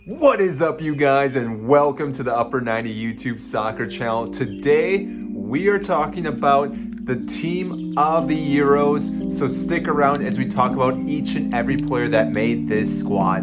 What is up, you guys, and welcome to the Upper 90 YouTube soccer channel. Today we are talking about the team of the Euros, so stick around as we talk about each and every player that made this squad.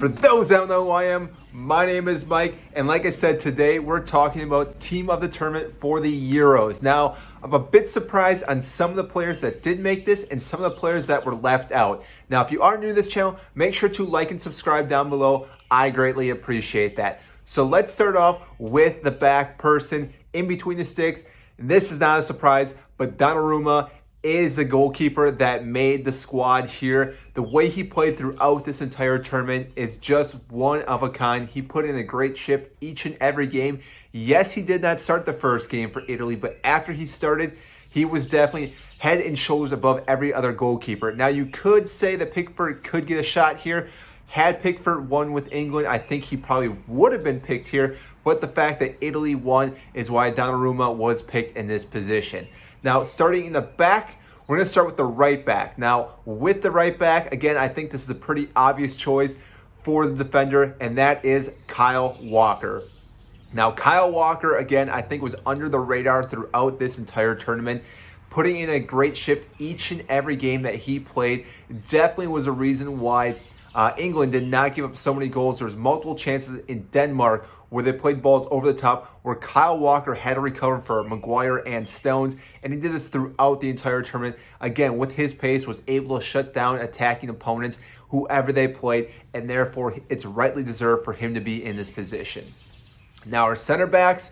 For those that don't know who I am, my name is Mike, and like I said, today we're talking about team of the tournament for the Euros. Now, I'm a bit surprised on some of the players that did make this and some of the players that were left out. Now, if you are new to this channel, make sure to like and subscribe down below. I greatly appreciate that. So let's start off with the back person in between the sticks. This is not a surprise, but Donnarumma is the goalkeeper that made the squad here. The way he played throughout this entire tournament is just one of a kind. He put in a great shift each and every game. Yes, he did not start the first game for Italy, but after he started, he was definitely head and shoulders above every other goalkeeper. Now, you could say that Pickford could get a shot here. Had Pickford won with England, I think he probably would have been picked here, but the fact that Italy won is why Donnarumma was picked in this position. Now, starting in the back, we're going to start with the right back. Now, with the right back, again, I think this is a pretty obvious choice for the defender, and that is Kyle Walker. Now, Kyle Walker, again, I think was under the radar throughout this entire tournament, putting in a great shift each and every game that he played. Definitely was a reason why England did not give up so many goals. There was multiple chances in Denmark where they played balls over the top, where Kyle Walker had to recover for Maguire and Stones, and he did this throughout the entire tournament. Again, with his pace, was able to shut down attacking opponents, whoever they played, and therefore it's rightly deserved for him to be in this position. Now, our center backs,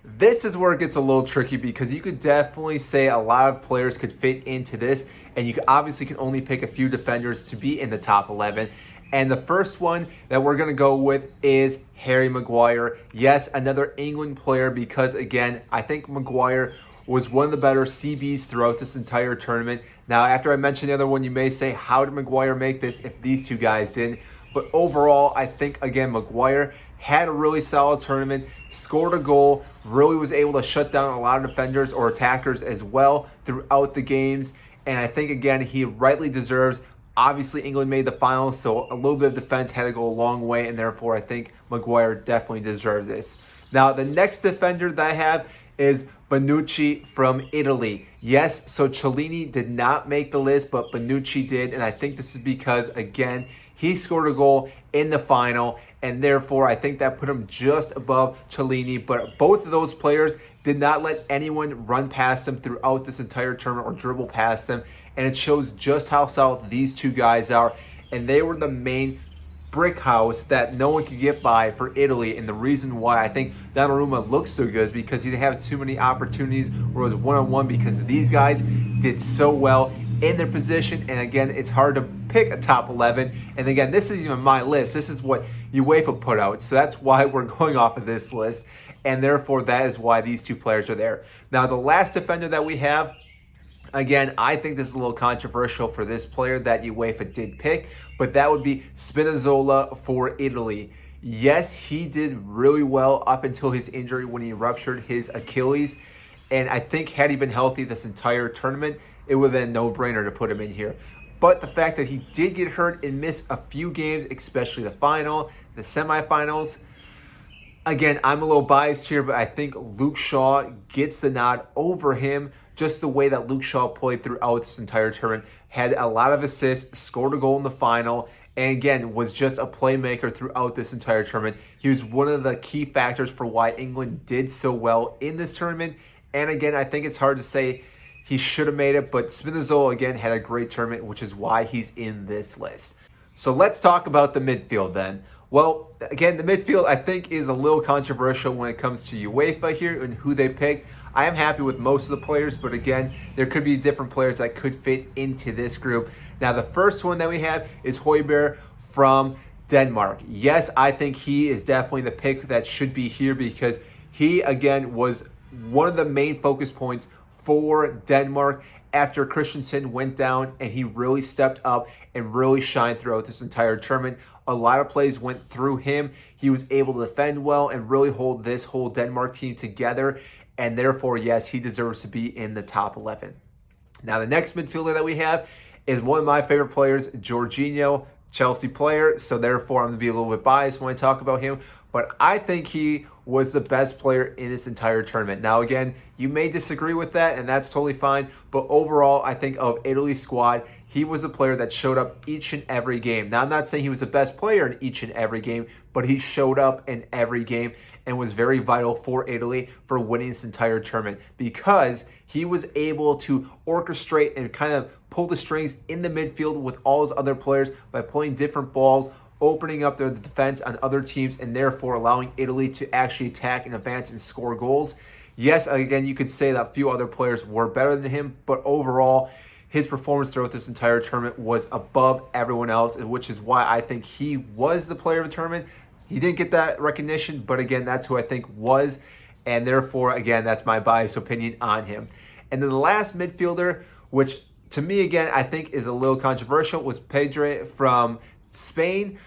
this is where it gets a little tricky because you could definitely say a lot of players could fit into this, and you obviously can only pick a few defenders to be in the top 11. And the first one that we're going to go with is Harry Maguire. Yes, another England player because, again, I think Maguire was one of the better CBs throughout this entire tournament. Now, after I mention the other one, you may say, how did Maguire make this if these two guys didn't? But overall, I think, again, Maguire had a really solid tournament, scored a goal, really was able to shut down a lot of defenders or attackers as well throughout the games. And I think, again, he rightly deserves. Obviously, England made the finals, so a little bit of defense had to go a long way, and therefore I think Maguire definitely deserves this. Now, the next defender that I have is Bonucci from Italy. Yes, so Chiellini did not make the list, but Bonucci did, and I think this is because, again, he scored a goal in the final, and therefore I think that put him just above Chiellini. But both of those players did not let anyone run past them throughout this entire tournament or dribble past them, and it shows just how solid these two guys are. And they were the main brick house that no one could get by for Italy, and the reason why I think Donnarumma looks so good is because he didn't have too many opportunities where it was one-on-one, because these guys did so well in their position. And again, it's hard to pick a top 11, and again, this isn't even my list. This is what UEFA put out, so that's why we're going off of this list, and therefore that is why these two players are there. Now, the last defender that we have, again, I think this is a little controversial for this player that UEFA did pick, but that would be Spinazzola for Italy. Yes, he did really well up until his injury when he ruptured his Achilles, and I think had he been healthy this entire tournament, it would have been a no-brainer to put him in here. But the fact that he did get hurt and miss a few games, especially the final, the semifinals, again, I'm a little biased here, but I think Luke Shaw gets the nod over him. Just the way that Luke Shaw played throughout this entire tournament, had a lot of assists, scored a goal in the final, and again, was just a playmaker throughout this entire tournament. He was one of the key factors for why England did so well in this tournament. And again, I think it's hard to say he should have made it, but Spinazzola, again, had a great tournament, which is why he's in this list. So let's talk about the midfield then. Well, again, the midfield, I think, is a little controversial when it comes to UEFA here and who they pick. I am happy with most of the players, but again, there could be different players that could fit into this group. Now, the first one that we have is Højbjerg from Denmark. Yes, I think he is definitely the pick that should be here because he, again, was one of the main focus points for Denmark after Christensen went down, and he really stepped up and really shined throughout this entire tournament. A lot of plays went through him. He was able to defend well and really hold this whole Denmark team together, and therefore, yes, he deserves to be in the top 11. Now, the next midfielder that we have is one of my favorite players, Jorginho, Chelsea player. So therefore, I'm going to be a little bit biased when I talk about him. But I think he was the best player in this entire tournament. Now, again, you may disagree with that, and that's totally fine. But overall, I think of Italy's squad, he was a player that showed up each and every game. Now, I'm not saying he was the best player in each and every game, but he showed up in every game and was very vital for Italy for winning this entire tournament because he was able to orchestrate and kind of pull the strings in the midfield with all his other players by playing different balls, opening up their defense on other teams, and therefore allowing Italy to actually attack and advance and score goals. Yes, again, you could say that a few other players were better than him, but overall, his performance throughout this entire tournament was above everyone else, which is why I think he was the player of the tournament. He didn't get that recognition, but again, that's who I think was, and therefore, again, that's my biased opinion on him. And then the last midfielder, which to me, again, I think is a little controversial, was Pedri from Spain.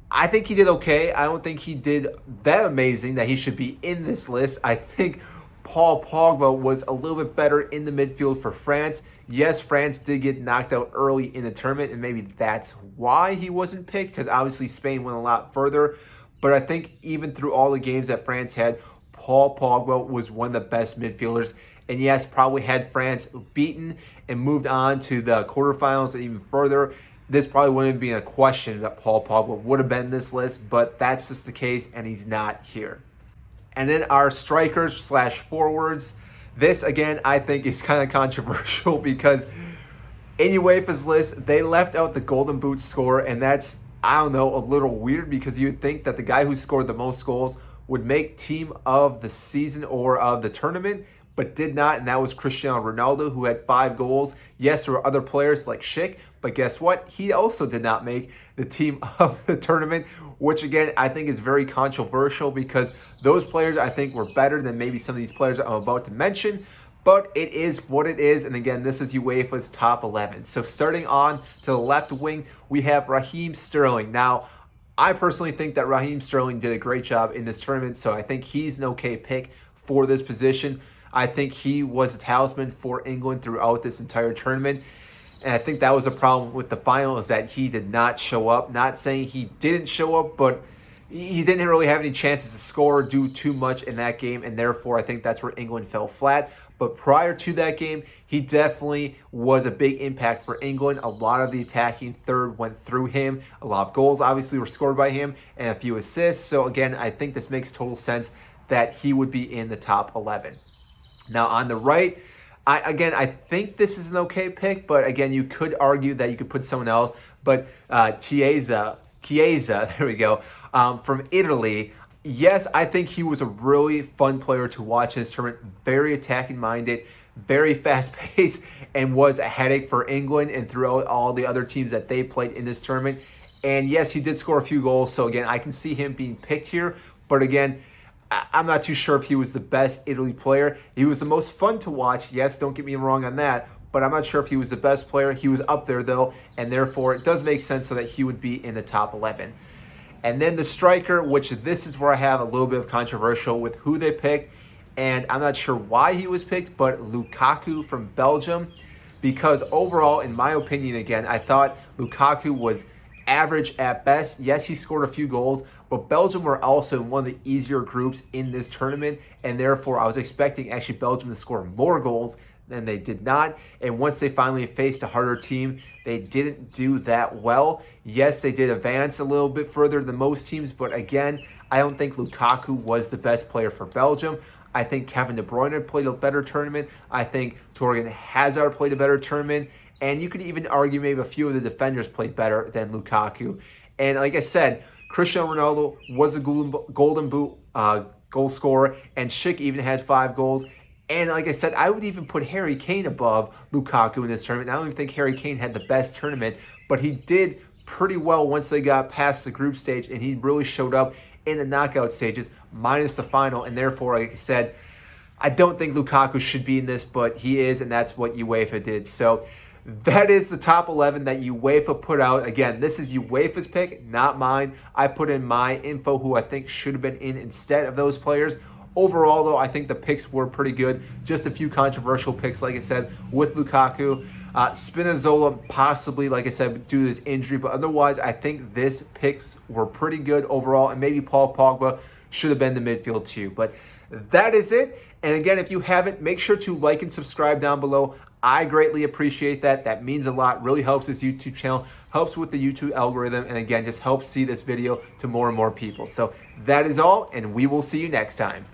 I think he did okay. I don't think he did that amazing that he should be in this list. I think Paul Pogba was a little bit better in the midfield for France. Yes, France did get knocked out early in the tournament, and maybe that's why he wasn't picked, because obviously Spain went a lot further. But I think even through all the games that France had, Paul Pogba was one of the best midfielders. And yes, probably had France beaten and moved on to the quarterfinals or even further, this probably wouldn't be a question that Paul Pogba would have been in this list, but that's just the case, and he's not here. And then our strikers slash forwards. This, again, I think is kind of controversial because in UEFA's list, they left out the Golden Boot score, and that's, I don't know, a little weird because you'd think that the guy who scored the most goals would make team of the season or of the tournament, but did not, and that was Cristiano Ronaldo, who had 5 goals. Yes, there were other players like Schick, but guess what? He also did not make the team of the tournament, which again, I think is very controversial because those players, I think, were better than maybe some of these players I'm about to mention, but it is what it is, and again, this is UEFA's top 11. So starting on to the left wing, we have Raheem Sterling. Now, I personally think that Raheem Sterling did a great job in this tournament, so I think he's an okay pick for this position. I think he was a talisman for England throughout this entire tournament. And I think that was a problem with the final, is that he did not show up. Not saying he didn't show up, but he didn't really have any chances to score or do too much in that game. And therefore, I think that's where England fell flat. But prior to that game, he definitely was a big impact for England. A lot of the attacking third went through him. A lot of goals obviously were scored by him and a few assists. So again, I think this makes total sense that he would be in the top 11. Now on the right, I think this is an okay pick, but again, you could argue that you could put someone else. But Chiesa, there we go, from Italy. Yes, I think he was a really fun player to watch in this tournament. Very attacking minded, very fast paced, and was a headache for England and throughout all the other teams that they played in this tournament. And yes, he did score a few goals. So again, I can see him being picked here. But again, I'm not too sure if he was the best Italy player. He was the most fun to watch. Yes, don't get me wrong on that. But I'm not sure if he was the best player. He was up there, though. And therefore, it does make sense so that he would be in the top 11. And then the striker, which this is where I have a little bit of controversial with who they picked. And I'm not sure why he was picked, but Lukaku from Belgium. Because overall, in my opinion, again, I thought Lukaku was average at best. Yes, he scored a few goals, but Belgium were also in one of the easier groups in this tournament, and therefore I was expecting actually Belgium to score more goals than they did not. And once they finally faced a harder team, they didn't do that well. Yes, they did advance a little bit further than most teams, but again, I don't think Lukaku was the best player for Belgium. I think Kevin De Bruyne played a better tournament. I think Torgan Hazard played a better tournament. And you could even argue maybe a few of the defenders played better than Lukaku. And like I said, Cristiano Ronaldo was a Golden Boot goal scorer, and Schick even had 5 goals. And like I said, I would even put Harry Kane above Lukaku in this tournament. I don't even think Harry Kane had the best tournament, but he did pretty well once they got past the group stage, and he really showed up in the knockout stages, minus the final. And therefore, like I said, I don't think Lukaku should be in this, but he is, and that's what UEFA did. So that is the top 11 that UEFA put out. Again, this is UEFA's pick, not mine. I put in my info who I think should have been in instead of those players. Overall, though, I think the picks were pretty good. Just a few controversial picks, like I said, with Lukaku. Spinazzola possibly, like I said, due to his injury, but otherwise I think this picks were pretty good overall, and maybe Paul Pogba should have been the midfield too. But that is it. And again, if you haven't, make sure to like and subscribe down below. I greatly appreciate that. That means a lot. Really helps this YouTube channel, helps with the YouTube algorithm, and again, just helps see this video to more and more people. So that is all, and we will see you next time.